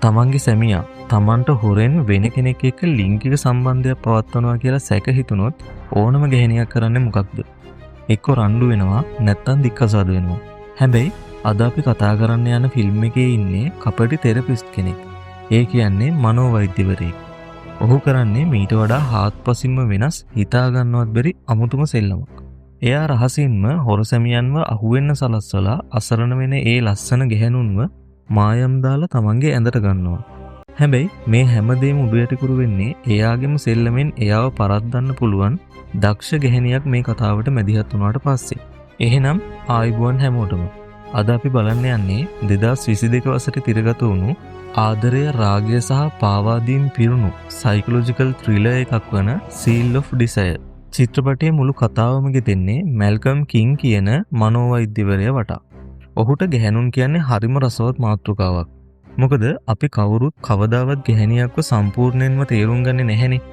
තමන්ගේ සැමියා තමන්ට හොරෙන් වෙන කෙනෙක් එක්ක ලිංගික සම්බන්ධයක් පවත්වනවා කියලා සැක හිතුනොත් ඕනම ගැහණියක් කරන්නේ මොකක්ද? එක්ක රණ්ඩු වෙනවා නැත්නම් දික්කසාද වෙනවා. හැබැයි අද අපි කතා කරන්න යන ෆිල්ම් එකේ ඉන්නේ කපටි තෙරපිස්ට් කෙනෙක්. ඒ කියන්නේ මනෝවෛද්‍යවරයෙක්. ඔහු කරන්නේ මීට වඩා හාත්පසින්ම වෙනස් හිතා ගන්නවත් බැරි අමුතුම සෙල්ලමක්. එයා රහසින්ම හොර සැමියන්ව අහුවෙන්න සලස්සලා අසරණ වෙන ඒ ලස්සන ගැහණුන්ව මායම් දාලා තමන්ගේ ඇඳට ගන්නවා. හැබැයි මේ හැමදේම උඩු යටිකුරු වෙන්නේ එයාගේම සෙල්ලමෙන් එයාව පරද්දන්න පුළුවන් දක්ෂ ගැහණියක් මේ කතාවට මැදිහත් වුණාට පස්සේ. එහෙනම් ආයුබෝවන් හැමෝටම. අද අපි බලන්න යන්නේ 2022 වසරේ තිරගත වුණු ආදරය රාගය සහ පාවාදීම් පිරුණු සයිකොලොජිකල් ත්‍රිලර් එකක් වන සීල් ඔෆ් ඩිසයර්. චිත්‍රපටයේ මුළු කතාවම ගෙතෙන්නේ මැල්කම් කිං කියන මනෝවෛද්‍යවරයා වටා. ඔහුට ගැහණුන් කියන්නේ හරිම රසවත් මාතෘකාවක්. මොකද අපි කවුරුත් කවදාවත් ගැහණියක්ව සම්පූර්ණයෙන්ම තේරුම් ගන්නේ නැහැනේ.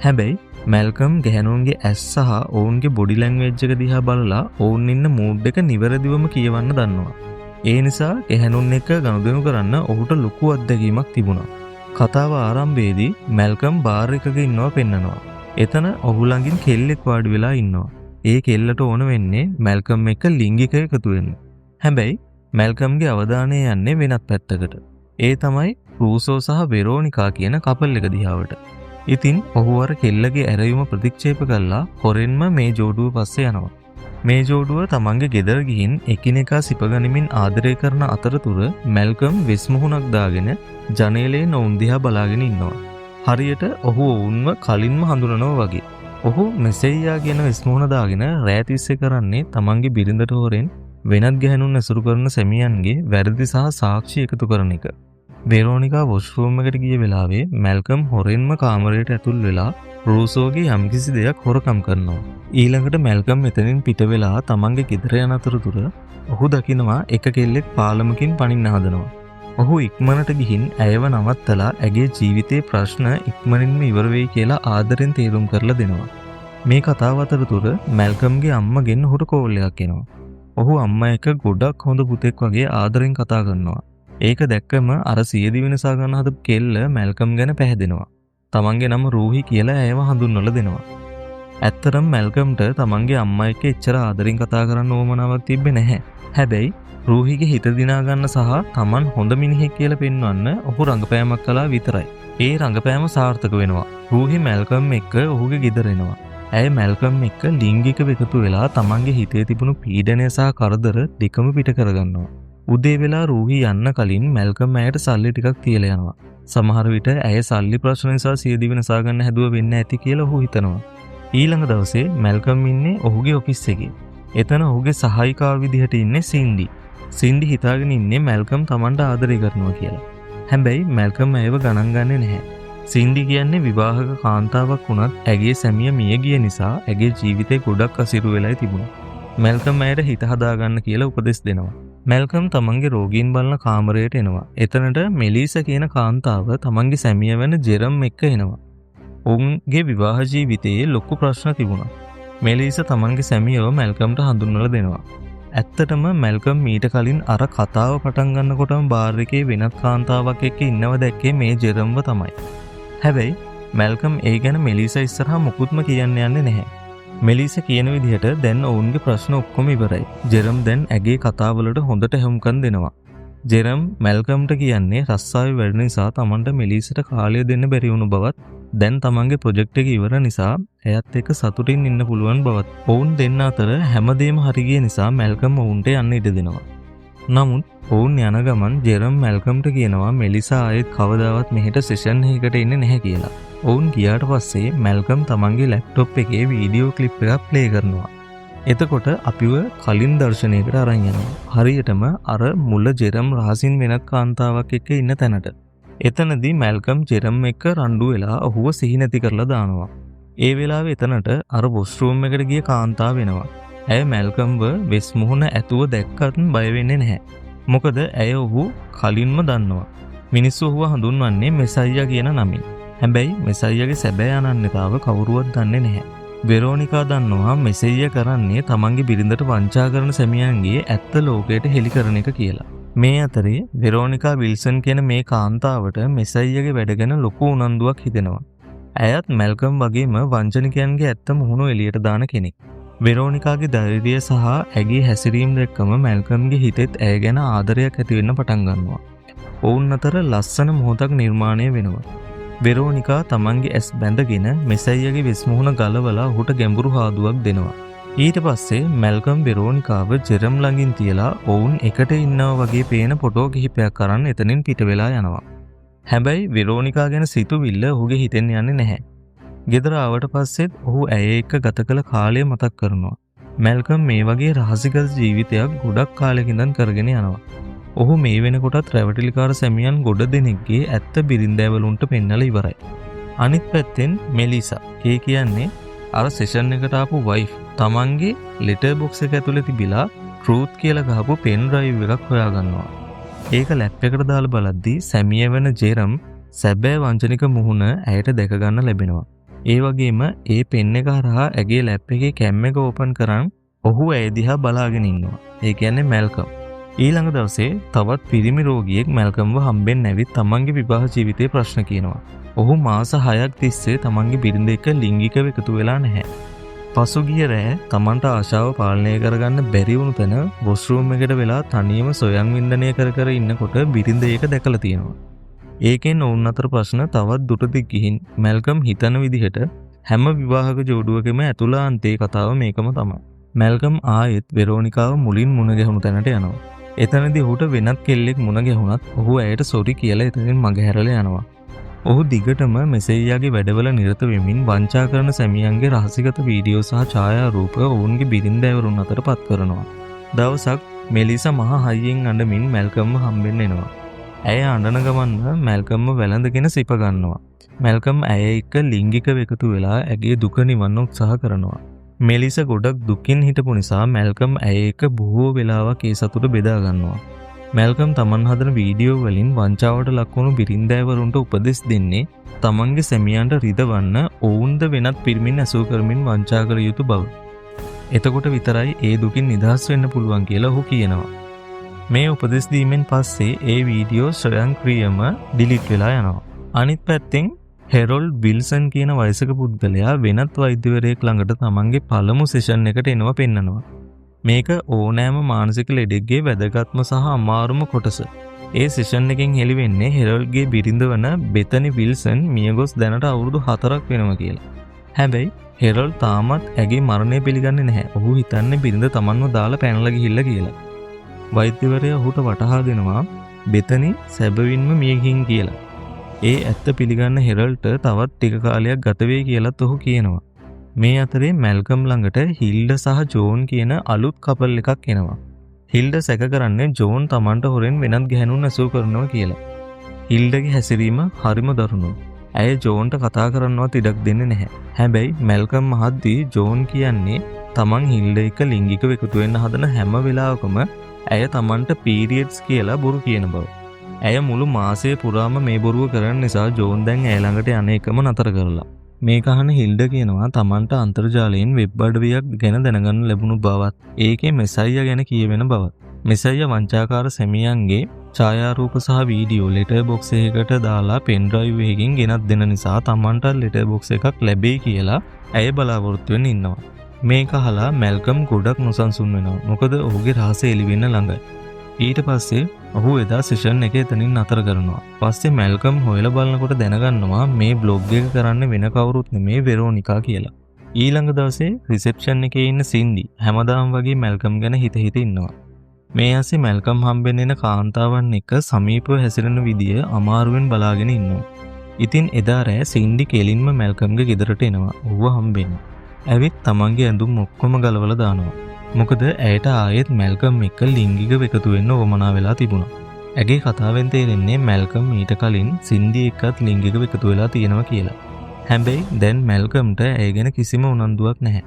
හැබැයි මැල්කම් ගැහණුන්ගේ ඇස් සහ ඔවුන්ගේ බොඩි ලැන්ග්වේජ් එක දිහා බලලා ඔවුන් ඉන්න මූඩ් එක නිවැරදිවම කියවන්න දන්නවා. ඒ නිසා ගැහණුන් එක්ක ගනුදෙනු කරන්න ඔහුට ලොකු අත්දැකීමක් තිබුණා. කතාව ආරම්භයේදී මැල්කම් බාර් එකක ඉන්නවා පෙන්නනවා. එතන ඔහු ළඟින් කෙල්ලෙක් වාඩි වෙලා ඉන්නවා. ඒ කෙල්ලට ඕන වෙන්නේ මැල්කම් එක්ක ලිංගික එකතු වෙන්න. හැබැයි මැල්කම්ගේ අවධානය යන්නේ වෙනත් පැත්තකට. ඒ තමයි රූසෝ සහ වෙරෝනිකා කියන කපල් එක දිහාවට. ඉතින් ඔහු අර කෙල්ලගේ ඇරයුම ප්‍රතික්ෂේප කළා හොරෙන්ම මේ ජෝඩුව පස්සේ යනවා. මේ ජෝඩුව තමන්ගේ ගෙදර ගිහින් එකිනෙකා සිපගනිමින් ආදරය කරන අතරතුර මැල්කම් වෙස්මුහුණක් දාගෙන ජනේලේ ඔවුන් දිහා බලාගෙන ඉන්නවා. හරියට ඔහු ඔවුන්ව කලින්ම හඳුනනවා වගේ. ඔහු මෙසෙයියා කියන වෙස්මුහුණ දාගෙන රෑ තිස්සේ කරන්නේ තමන්ගේ බිරිඳට හොරෙන් වෙනත් ගැහණුන් ඇසුරු කරන සැමියන්ගේ වැරදි සහ සාක්ෂි එකතු කරන එක. වෙරෝනිකා වොෂ්රූම් එකට ගිය වෙලාවේ මැල්කම් හොරෙන්ම කාමරයට ඇතුල් වෙලා රූසෝගේ යම්කිසි දෙයක් හොරකම් කරනවා. ඊළඟට මැල්කම් මෙතනින් පිට වෙලා තමන්ගේ ගෙදර යන අතරතුර ඔහු දකිනවා එක කෙල්ලෙක් පාලමකින් පනින්න හදනවා. ඔහු ඉක්මනට ගිහින් ඇයව නවත්තලා ඇගේ ජීවිතේ ප්‍රශ්න ඉක්මනින්ම ඉවර වෙයි කියලා ආදරෙන් තේරුම් කරලා දෙනවා. මේ කතාව අතරතුර මැල්කම්ගේ අම්මගෙන් ඔහුට කෝල් එකක් එනවා. ඔහු අම්මා එක්ක ගොඩක් හොඳ පුතෙක් වගේ ආදරෙන් කතා කරනවා. ඒක දැක්කම අර සියදි වෙනසා ගන්න හදපු කෙල්ල මැල්කම් ගැන පැහැදෙනවා. තමන්ගේ නම රූහි කියලා ඇයව හඳුන්වලා දෙනවා. ඇත්තටම මැල්කම්ට තමන්ගේ අම්මා එක්ක එච්චර ආදරෙන් කතා කරන්න ඕමනාවක් තිබ්බේ නැහැ. හැබැයි රූහිගේ හිත දිනා ගන්න සහ තමන් හොඳ මිනිහෙක් කියලා පෙන්වන්න ඔහු රංගපෑමක් කළා විතරයි. ඒ රංගපෑම සාර්ථක වෙනවා. රූහි මැල්කම් එක්ක ඔහුගේ ගෙදර එනවා. ඇය මැල්කම් එක්ක ලිංගික එකතු වෙලා තමන්ගේ හිතේ තිබුණු පීඩනය සහ කරදර දෙකම පිට කරගන්නවා. උදේ වෙලා රූහි යන්න කලින් මැල්කම් ඇයට සල්ලි ටිකක් තියලා යනවා. සමහර විට ඇය සල්ලි ප්‍රශ්න නිසා සියදි වෙනසා ගන්න හැදුව වෙන්න ඇති කියලා ඔහු හිතනවා. ඊළඟ දවසේ මැල්කම් ඉන්නේ ඔහුගේ ඔෆිස් එකේ. එතන ඔහුගේ සහායිකාව විදිහට ඉන්නේ සින්ඩි. සින්ඩි හිතාගෙන ඉන්නේ මැල්කම් තමන්ට ආදරය කරනවා කියලා. හැබැයි මැල්කම් ඇයව ගණන් ගන්නේ නැහැ. සින්ඩි කියන්නේ විවාහක කාන්තාවක් වුණත් ඇගේ සැමිය මිය ගිය නිසා ඇගේ ජීවිතේ ගොඩක් අසිරු වෙලා තිබුණා. මැල්කම් ඇයට හිත හදාගන්න කියලා උපදෙස් දෙනවා. මැල්කම් තමන්ගේ රෝගීන් බලන කාමරයට එනවා. එතනට මෙලීස කියන කාන්තාව තමන්ගේ සැමිය වෙන ජෙරම් එක්ක එනවා. ඔවුන්ගේ විවාහ ජීවිතයේ ලොකු ප්‍රශ්න තිබුණා. මෙලීස තමන්ගේ සැමියව මැල්කම්ට හඳුන්වලා දෙනවා. ඇත්තටම මැල්කම් මීට කලින් අර කතාව පටන් ගන්නකොටම බාර් එකේ වෙනත් කාන්තාවක් එක්ක ඉන්නව දැක්කේ මේ ජෙරම්ව තමයි. හැබැයි මැල්කම් ඒ ගැන මෙලීස ඉස්සරහා මුකුත්ම කියන්න යන්නේ නැහැ. මෙලීස කියන විදිහට දැන් ඔවුන්ගේ ප්‍රශ්න ඔක්කොම ඉවරයි. ජෙරම් දැන් ඇගේ කතාවලට හොඳට හැවුම්කන් දෙනවා. ජෙරම් මැල්කම්ට කියන්නේ රස්සාවේ වැඩ නිසා තමන්ට මෙලීසට කාලය දෙන්න බැරි වුණු බවත් දැන් තමන්ගේ ප්‍රොජෙක්ට් එක ඉවර නිසා එයත් එක්ක සතුටින් ඉන්න පුළුවන් බවත් ඔවුන් දෙන්න අතර හැමදේම හරි ගිය නිසා මැල්කම් ඔවුන්ට යන්න ඉඩ දෙනවා. නමුත් ඔවුන් යන ගමන් ජෙරම් මැල්කම්ට කියනවා මෙලිසා ආයෙත් කවදාවත් මෙහෙට සෙෂන් එකකට එන්නේ නැහැ කියලා. ඔවුන් ගියාට පස්සේ මැල්කම් තමන්ගේ ලැප්ටොප් එකේ වීඩියෝ ක්ලිප් එකක් ප්ලේ කරනවා. එතකොට අපිව කලින් දර්ශනයකට අරන් යනවා. හරියටම අර මුල ජෙරම් රහසින් වෙනත් කාන්තාවක් එක්ක ඉන්න තැනට. එතනදී මැල්කම් ජෙරම් එක්ක රණ්ඩු වෙලා ඔහුව සිහි නැති කරලා දානවා. ඒ වෙලාවේ එතනට අර වොෂ්රූම් එකට ගිය කාන්තාව වෙනවා. ඇය මැල්කම්ව වෙස් මුහුණ ඇතුව දැක්කත් බය වෙන්නේ නැහැ. මොකද ඇය ඔහු කලින්ම දන්නවා. මිනිස්සු ඔහුව හඳුන්වන්නේ මෙසයියා කියන නමින්. හැබැයි මෙසයියාගේ සැබෑ අනන්‍යතාව කවුරුවත් දන්නේ නැහැ. වෙරෝනිකා දන්නවා මෙසෙයියා කරන්නේ තමන්ගේ බිරිඳට වංචා කරන සැමියන්ගේ ඇත්ත ලෝකයට හෙළි කරන එක කියලා. මේ අතරේ වෙරෝනිකා විල්සන් කියන මේ කාන්තාවට මෙසයියගේ වැඩ ගැන ලොකු උනන්දුවක් හිතෙනවා. ඇයත් මැල්කම් වගේම වංචනිකයන්ගේ ඇත්ත මුහුණු එළියට දාන කෙනෙක්. වෙරෝනිකාගේ ධෛර්යය සහ ඇගේ හැසිරීම දැක්කම මැල්කම්ගේ හිතෙත් ඇය ගැන ආදරයක් ඇති වෙන්න පටන් ගන්නවා. ඔවුන් අතර ලස්සන මොහොතක් නිර්මාණය වෙනවා. වෙරෝනිකා තමන්ගේ ඇස් බැඳගෙන මෙසයියගේ වෙස් මුහුණ ගලවලා ඔහුට ගැඹුරු හාදුවක් දෙනවා. ඊට පස්සේ මැල්කම් වෙරෝනිකාව ජෙරම් ළඟින් තියලා ඔවුන් එකට ඉන්නවා වගේ පේන ෆොටෝ කිහිපයක් අරන් එතනින් පිට වෙලා යනවා. හැබැයි වෙරෝනිකා ගැන සිතුවිල්ල ඔහුගේ හිතෙන් යන්නේ නැහැ. ගෙදර ආවට පස්සෙත් ඔහු ඇය එක්ක ගත කළ කාලය මතක් කරනවා. මැල්කම් මේ වගේ රහසිගත ජීවිතයක් ගොඩක් කාලෙක ඉඳන් කරගෙන යනවා. ඔහු මේ වෙනකොටත් රැවටිලිකාර සැමියන් ගොඩ දෙනෙක්ගේ ඇත්ත බිරින්දෑවලුන්ට පෙන්නලා ඉවරයි. අනිත් පැත්තෙන් මෙලිසා ඒ කියන්නේ අර සෙෂන් එකට ආපු වයිෆ් තමන්ගේ ලෙටර් බොක්ස් එක ඇතුලේ තිබිලා ට්‍රූත් කියලා ගහපු පෙන් ඩ්‍රයිව් එකක් හොයාගන්නවා. ඒක ලැප් එකට දාලා බලද්දී සැමිය වෙන ජෙරම් සැබෑ වංචනික මුහුණ ඇයට දැක ගන්න ලැබෙනවා. ඒ වගේම ඒ පෙන් එක හරහා ඇගේ ලැප් එකේ කැම් එක ඕපන් කරන් ඔහු ඇය දිහා බලාගෙන ඉන්නවා. ඒ කියන්නේ මැල්කම්. ඊළඟ දවසේ තවත් පිරිමි රෝගියෙක් මැල්කම්ව හම්බෙන්න ඇවිත් තමන්ගේ විවාහ ජීවිතේ ප්‍රශ්න කියනවා. ඔහු මාස 6ක් තිස්සේ තමන්ගේ බිරිඳ එක්ක ලිංගිකව එකතු වෙලා නැහැ. පසුගිය රෑ තමන්ට ආශාව පාලනය කරගන්න බැරි වුණු තැන වොෂ්රූම් එකට වෙලා තනියම සොයන් වින්දනය කර ඉන්නකොට බිරිඳ ඒක දැකලා තියෙනවා. ඒකෙන් ඔවුන් අතර ප්‍රශ්න තවත් දුරදිග ගිහින් මැල්කම් හිතන විදිහට හැම විවාහක ජෝඩුවකම ඇතුළාන්තයේ කතාව මේකම තමයි. මැල්කම් ආයෙත් වෙරෝනිකාව මුලින් මුණ ගැහුණු තැනට යනවා. එතනදී ඔහුට වෙනත් කෙල්ලෙක් මුණ ගැහුණත් ඔහු ඇයට සොරි කියලා එතනින් මගහැරලා යනවා. ඔහු දිගටම මෙසෙයියාගේ වැඩවල නිරත වෙමින් වංචා කරන සැමියන්ගේ රහසිගත වීඩියෝ සහ ඡායාරූප ඔවුන්ගේ බිරින්දෑවරුන් අතර පත් කරනවා. දවසක් මෙලිසා මහා හයියෙන් අඬමින් මැල්කම්ව හම්බෙන්න එනවා. ඇය අඬන ගමන්ම මැල්කම්ව වැළඳගෙන සිප ගන්නවා. මැල්කම් ඇය එක්ක ලිංගිකව එකතු වෙලා ඇගේ දුක නිවන්න උත්සාහ කරනවා. මෙලිසා ගොඩක් දුකින් හිටපු නිසා මැල්කම් ඇය එක්ක බොහෝ වෙලාවක් ඒ සතුට බෙදා ගන්නවා. මැල්කම් තමන් හදන වීඩියෝ වලින් වංචාවට ලක්වුණු බිරින්දෑවරුන්ට උපදෙස් දෙන්නේ තමන්ගේ සැමියන්ට රිදවන්න ඔවුන්ද වෙනත් පිරිමින් ඇසුරු කරමින් වංචා කළ යුතු බව. එතකොට විතරයි ඒ දුකින් නිදහස් වෙන්න පුළුවන් කියලා ඔහු කියනවා. මේ උපදෙස් දීමෙන් පස්සේ ඒ වීඩියෝ ස්වයංක්‍රීයම ඩිලීට් වෙලා යනවා. අනිත් පැත්තෙන් හෙරොල්ඩ් විල්සන් කියන වයසක පුද්ගලයා වෙනත් වෛද්‍යවරයෙක් ළඟට තමන්ගේ පළමු සෙෂන් එකට එනවා පෙන්නනවා. මේක ඕනෑම මානසික ලෙඩෙක්ගේ වැදගත්ම සහ අමාරුම කොටස. ඒ සෙෂන් එකෙන් හෙළි වෙන්නේ හෙරොල්ඩ්ගේ බිරිඳ වන බෙතනි විල්සන් මියගොස් දැනට අවුරුදු 4ක් වෙනවා කියලා. හැබැයි හෙරොල්ඩ් තාමත් ඇගේ මරණය පිළිගන්නේ නැහැ. ඔහු හිතන්නේ බිරිඳ තමන්ව දාලා පැනලා ගිහිල්ලා කියලා. වෛද්‍යවරයා ඔහුට වටහා දෙනවා බෙතනි සැබවින්ම මිය ගිහින් කියලා. ඒ ඇත්ත පිළිගන්න හෙරොල්ඩ්ට තවත් ටික කාලයක් ගත වෙයි කියලාත් ඔහු කියනවා. මේ අතරේ මැල්කම් ළඟට හිල්ඩ සහ ජෝන් කියන අලුත් කපල් එකක් එනවා. හිල්ඩ සැක කරන්නේ ජෝන් තමන්ට හොරෙන් වෙනත් ගැහැණුන් ඇසුරු කරනවා කියලා. හිල්ඩගේ හැසිරීම හරිම දරුණුයි. ඇය ජෝන්ට කතා කරන්නවත් ඉඩක් දෙන්නේ නැහැ. හැබැයි මැල්කම් මහද්දී ජෝන් කියන්නේ තමන් හිල්ඩ එක්ක ලිංගිකව එකතු වෙන්න හදන හැම වෙලාවකම ඇය තමන්ට පීරියඩ්ස් කියලා බොරු කියන බව. ඇය මුළු මාසය පුරාම මේ බොරුව කරන නිසා ජෝන් දැන් ඇය ළඟට යන එකම නතර කරලා. මේක අහන හිල්ඩ කියනවා තමන්ට අන්තර්ජාලයෙන් වෙබ් අඩවියක් ගැන දැනගන්න ලැබුණු බවත් ඒකේ මෙසයියා ගැන කියවෙන බවත්. මෙසයියා වංචාකාර සැමියන්ගේ ඡායාරූප සහ වීඩියෝ ලෙටර් බොක්ස් එකකට දාලා පෙන් ඩ්‍රයිව් එකකින් ගෙනත් දෙන නිසා තමන්ට ලෙටර් බොක්ස් එකක් ලැබෙයි කියලා ඇය බලාපොරොත්තු වෙමින් ඉන්නවා. මේක අහලා මැල්කම් ගොඩක් නොසන්සුන් වෙනවා. මොකද ඔහුගේ රහසය එළි වෙන්න ළඟයි. ඊට පස්සේ ඔහු එදා සෙෂන් එක එතනින් නතර කරනවා. පස්සේ මැල්කම් හොයලා බලනකොට දැනගන්නවා මේ බ්ලොග් එක කරන්නේ වෙන කවුරුත් නෙමේ වෙරෝනිකා කියලා. ඊළඟ දවසේ රිසෙප්ෂන් එකේ ඉන්න සින්ඩි හැමදාම වගේ මැල්කම් ගැන හිත ඉන්නවා. මේ ඇස්සේ මැල්කම් හම්බෙන්න එන කාන්තාවන් එක්ක සමීපව හැසිරෙන විදිය අමාරුවෙන් බලාගෙන ඉන්නවා. ඉතින් එදා රෑ සින්ඩි කෙලින්ම මැල්කම්ගේ ගෙදරට එනවා. ඌව හම්බෙන්න. ඇවිත් තමන්ගේ ඇඳුම් ඔක්කොම ගලවලා දානවා. මොකද ඇයට ආයෙත් මැල්කම් එක්ක ලිංගිකව එකතු වෙන්න වමනා වෙලා තිබුණා. ඇගේ කතාවෙන් තේරෙන්නේ මැල්කම් ඊට කලින් සින්ඩි එක්කත් ලිංගිකව එකතු වෙලා තියෙනවා කියලා. හැබැයි දැන් මැල්කම්ට ඇය ගැන කිසිම උනන්දුවක් නැහැ.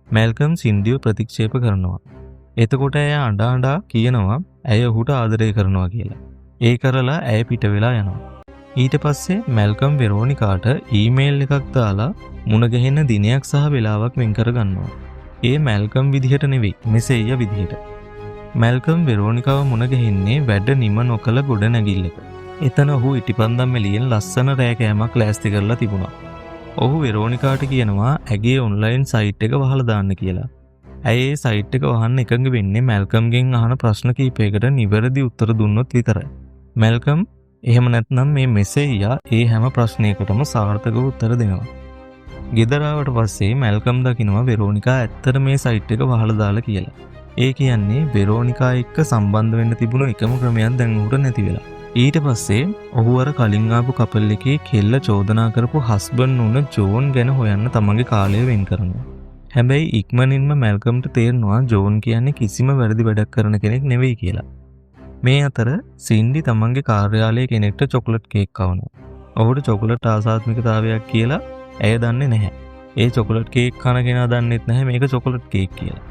මැල්කම් සින්ඩිව ප්‍රතික්ෂේප කරනවා. එතකොට ඇය අඬා කියනවා ඇය ඔහුට ආදරය කරනවා කියලා. ඒ කරලා ඇය පිට වෙලා යනවා. ඊට පස්සේ මැල්කම් වෙරෝනිකාට ඊමේල් එකක් දාලා මුණ ගැහෙන දිනයක් සහ වෙලාවක් වෙන් කර ගන්නවා. ඒ මැල්කම් විදිහට නෙවෙයි මෙසෙයියා විදිහට. මැල්කම් වෙරෝනිකාව මුණ ගැහින්නේ වැඩ නිම නොකළ ගොඩනැගිල්ලක. එතන ඔහු ඉටිපන්දම් එළියෙන් ලස්සන රෑ කෑමක් ලෑස්ති කරලා තිබුණා. ඔහු වෙරෝනිකාට කියනවා ඇගේ ඔන්ලයින් සයිට් එක වහලා දාන්න කියලා. ඇයි ඒ සයිට් එක වහන්න එකඟ වෙන්නේ මැල්කම්ගෙන් අහන ප්‍රශ්න කිහිපයකට නිවැරදි උත්තර දුන්නොත් විතරයි. මැල්කම් එහෙම නැත්නම් මේ මෙසෙයියා ඒ හැම ප්‍රශ්නයකටම සාර්ථකව උත්තර දෙනවා. ගෙදර ආවට පස්සේ මැල්කම් දකිනවා වෙරෝනිකා ඇත්තට මේ සයිට් එක වහලා දාලා කියලා. ඒ කියන්නේ වෙරෝනිකා එක්ක සම්බන්ධ වෙන්න තිබුණු එකම ක්‍රමයක් දැන් උහුට නැති වෙලා. ඊට පස්සේ ඔහු අර කලින් ආපු කපල් එකේ කෙල්ල චෝදනා කරපු හස්බන්ඩ් වුණ ජෝන් ගැන හොයන්න තමන්ගේ කාලය වෙන් කරනවා. හැබැයි ඉක්මනින්ම මැල්කම්ට තේරෙනවා ජෝන් කියන්නේ කිසිම වැරදි වැඩක් කරන කෙනෙක් නෙවෙයි කියලා. මේ අතර සින්ඩි තමන්ගේ කාර්යාලයේ කෙනෙක්ට චොකලට් කේක් කවනවා. ඔහුට චොකලට් ආසාත්මිකතාවයක් කියලා ඇය දන්නේ නැහැ. ඒ චොකලට් කේක් කන කෙනා දන්නෙත් නැහැ මේක චොකලට් කේක් කියලා.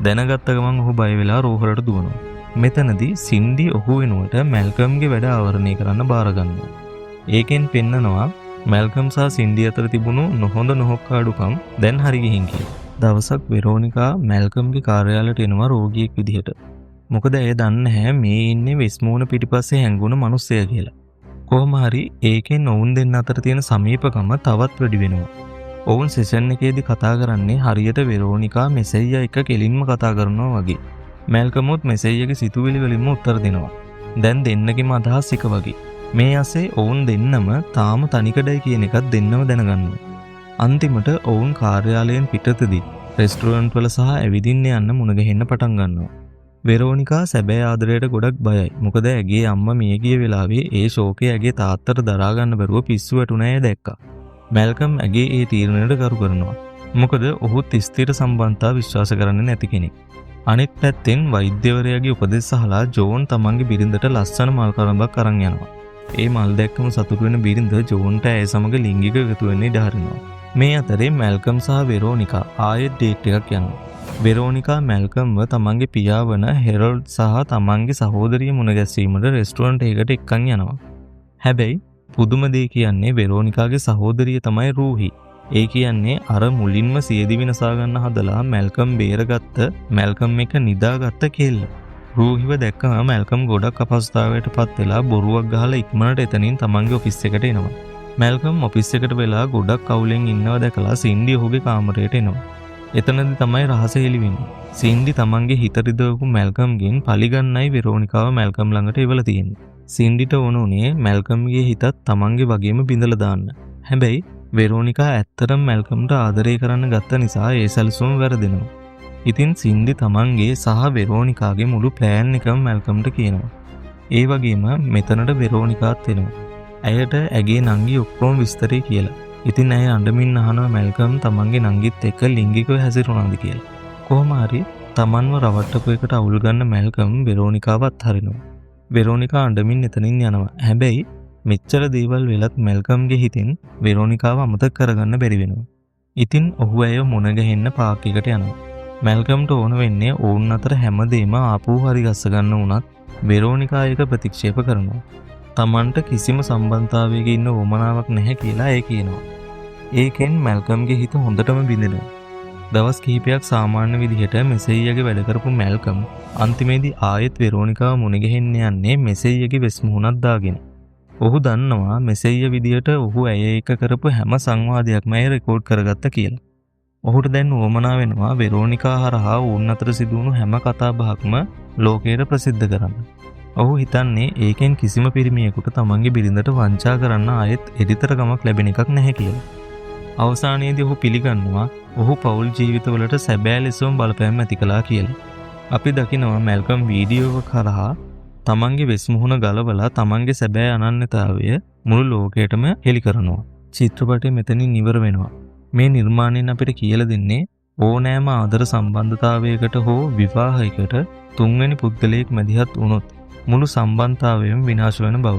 දැනගත්ත ගමන් ඔහු බය වෙලා රෝහලට දුවනවා. මෙතනදී සින්ඩි ඔහු වෙනුවට මැල්කම්ගේ වැඩ ආවරණය කරන්න බාර ගන්නවා. ඒකෙන් පෙන්නනවා මැල්කම් සහ සින්ඩි අතර තිබුණු නොහොඳ නොහොක්කාඩුකම් දැන් හරි ගිහින් කියලා. දවසක් වෙරෝනිකා මැල්කම්ගේ කාර්යාලයට එනවා රෝගියෙක් විදිහට. මොකද ඇය දන්නේ නැහැ මේ ඉන්නේ වෙස්මූණ පිටිපස්සේ හැංගුණ මිනිස්සයා කියලා. කොහොම හරි ඒකෙන් ඔවුන් දෙන්න අතර තියෙන සමීපකම තවත් වැඩි වෙනවා. ඔවුන් සෙෂන් එකේදී කතා කරන්නේ හරියට වෙරෝනිකා මෙසෙයියා එක කෙලින්ම කතා කරනවා වගේ. මැල්කමුත් මෙසෙයියාගේ සිතුවිලි වලින්ම උත්තර දෙනවා. දැන් දෙන්නගෙම අදහස් එක වගේ. මේ ඇසේ ඔවුන් දෙන්නම තාම තනිකඩයි කියන එකත් දෙන්නම දැනගන්නවා. අන්තිමට ඔවුන් කාර්යාලයෙන් පිටතදී රෙස්ටුරන්ට් වල සහ ඇවිදින්න යන්න මුණ ගැහෙන්න පටන් ගන්නවා. වෙරෝනිකා සැබෑ ආදරයට ගොඩක් බයයි. මොකද ඇගේ අම්මා මිය ගිය වෙලාවේ ඒ ශෝකය ඇගේ තාත්තට දරා ගන්න බැරුව පිස්සු වැටුණා ඇය දැක්කා. මැල්කම් ඇගේ ඒ තීරණයට ගරු කරනවා. මොකද ඔහුත් ස්ථිර සම්බන්ධතා විශ්වාස කරන්නේ නැති කෙනෙක්. අනිත් පැත්තෙන් වෛද්‍යවරයාගේ උපදෙස් අහලා ජෝන් තමන්ගේ බිරිඳට ලස්සන මල් කරඹක් අරන් යනවා. ඒ මල් දැක්කම සතුටු වෙන බිරිඳ ජෝන්ට ඇය සමග ලිංගික එකතු වෙන්න ඉඩ හරිනවා. මේ අතරේ මැල්කම් සහ වෙරෝනිකා ආයෙත් ඩේට් එකක් යනවා. වෙරෝනිකා මැල්කම්ව තමන්ගේ පියා වන හෙරොල්ඩ් සහ තමන්ගේ සහෝදරිය මුණ ගැසීමට රෙස්ටුරන්ට් එකකට එක්කන් යනවා. හැබැයි පුදුම දේ කියන්නේ වෙරෝනිකාගේ සහෝදරිය තමයි රූහි. ඒ කියන්නේ අර මුලින්ම සියදිවි නසා ගන්න හදලා මැල්කම් බේරගත්ත මැල්කම් එක නිදාගත්ත කෙල්ල. රූහිව දැක්කම මැල්කම් ගොඩක් අපහසුතාවයට පත් වෙලා බොරුවක් ගහලා ඉක්මනට එතනින් තමන්ගේ ඔෆිස් එකට එනවා. මැල්කම් ඔෆිස් එකට වෙලා ගොඩක් අවුලෙන් ඉන්නව දැකලා සින්ඩි ඔහුගේ කාමරයට එනවා. එතනදී තමයි රහස හෙළි වෙන්නේ. සින්ඩි තමන්ගේ හිත රිදවපු මැල්කම්ගෙන් පලිගන්නයි වෙරෝනිකාව මැල්කම් ළඟට එවලා තියෙන්නේ. සින්ඩිට ඕනුනේ මැල්කම්ගේ හිතත් තමන්ගේ වගේම බිඳලා දාන්න. හැබැයි වෙරෝනිකා ඇත්තටම මැල්කම්ට ආදරය කරන්න ගත්ත නිසා ඒ සැලසුම වැරදෙනවා. ඉතින් සින්ඩි තමන්ගේ සහ වෙරෝනිකාගේ මුළු ප්ලෑන් එකම මැල්කම්ට කියනවා. ඒ වගේම මෙතනට වෙරෝනිකාත් එනවා. ඇයට ඇගේ නංගි ඔක්කොම විස්තරේ කියලා. ඉතින් ඇය අඬමින් අහනවා මැල්කම් තමන්ගේ නංගිත් එක්ක ලිංගිකව හැසිරුණාද කියලා. කොහොම හරි තමන්ව රවට්ටපු එකට අවුල් ගන්න මැල්කම් වෙරෝනිකාවත් හරිනවා. වෙරෝනිකා අඬමින් එතනින් යනවා. හැබැයි මෙච්චර දේවල් වෙලත් මැල්කම්ගේ හිතෙන් වෙරෝනිකාව අමතක කරගන්න බැරි වෙනවා. ඉතින් ඔහු ඇය මුණ ගැහෙන්න පාක් එකට යනවා. මැල්කම්ට ඕන වෙන්නේ ඔවුන් අතර හැමදේම ආපහු හරි ගස්ස ගන්න වුණත් වෙරෝනිකා එක ප්‍රතික්ෂේප කරනවා. තමන්ට කිසිම සම්බන්ධතාවයක ඉන්න වමනාවක් නැහැ කියලා ඒ කියනවා. ඒකෙන් මැල්කම්ගේ හිත හොඳටම බිඳෙනවා. දවස් කිහිපයක් සාමාන්‍ය විදිහට මෙසෙයියාගේ වැඩ කරපු මැල්කම් අන්තිමේදී ආයෙත් වෙරෝනිකාව මුණ ගැහෙන්න යන්නේ මෙසෙයියාගේ වෙස් මුහුණක් දාගෙන. ඔහු දන්නවා මෙසෙයියා විදිහට ඔහු ඇය එක කරපු හැම සංවාදයක්ම ඇය රෙකෝඩ් කරගත්ත කියලා. ඔහුට දැන් වමනා වෙනවා වෙරෝනිකා හරහා වුන් අතර සිදුවුණු හැම කතා බහක්ම ලෝකයට ප්‍රසිද්ධ කරන්න. ඔහු හිතන්නේ ඒකෙන් කිසිම පිරිමියෙකුට තමන්ගේ බිරිඳට වංචා කරන්න ආයෙත් එඩිතරකමක් ලැබෙන එකක් නැහැ කියලා. අවසානයේදී ඔහු පිළිගන්නවා ඔහු පෞල් ජීවිතවලට සැබෑ ලෙසම බලපෑම් ඇති කළා කියලා. අපි දකිනවා මැල්කම් වීඩියෝව කරහා තමන්ගේ වෙස් මුහුණ ගලවලා තමන්ගේ සැබෑ අනන්‍යතාවය මුළු ලෝකයටම හෙළි කරනවා. චිත්‍රපටය මෙතනින් ඉවර වෙනවා. මේ නිර්මාණයෙන් අපිට කියලා දෙන්නේ ඕනෑම ආදර සම්බන්ධතාවයකට හෝ විවාහයකට තුන්වෙනි පුද්ගලයෙක් මැදිහත් වුණොත් මුළු සම්බන්ධතාවයම විනාශ වෙන බව.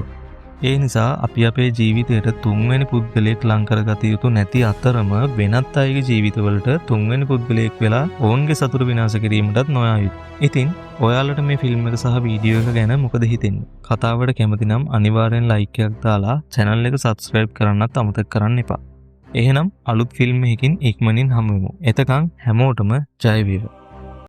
ඒ නිසා අපි අපේ ජීවිතයට තුන්වෙනි පුද්ගලයෙක් ලං කරගත යුතු නැති අතරම වෙනත් අයගේ ජීවිතවලට තුන්වෙනි පුද්ගලයෙක් වෙලා ඔවුන්ගේ සතුට විනාශ කිරීමටත් නොයා යුතුයි. ඉතින් ඔයාලට මේ ෆිල්ම් එක සහ වීඩියෝ එක ගැන මොකද හිතෙන්නේ? කතාවට කැමති නම් අනිවාර්යෙන් ලයික් එකක් දාලා channel එක subscribe කරන්නත් අමතක කරන්න එපා. එහෙනම් අලුත් ෆිල්ම් එකකින් ඉක්මනින් හමු වෙමු. එතකන් හැමෝටම ජය වේවා.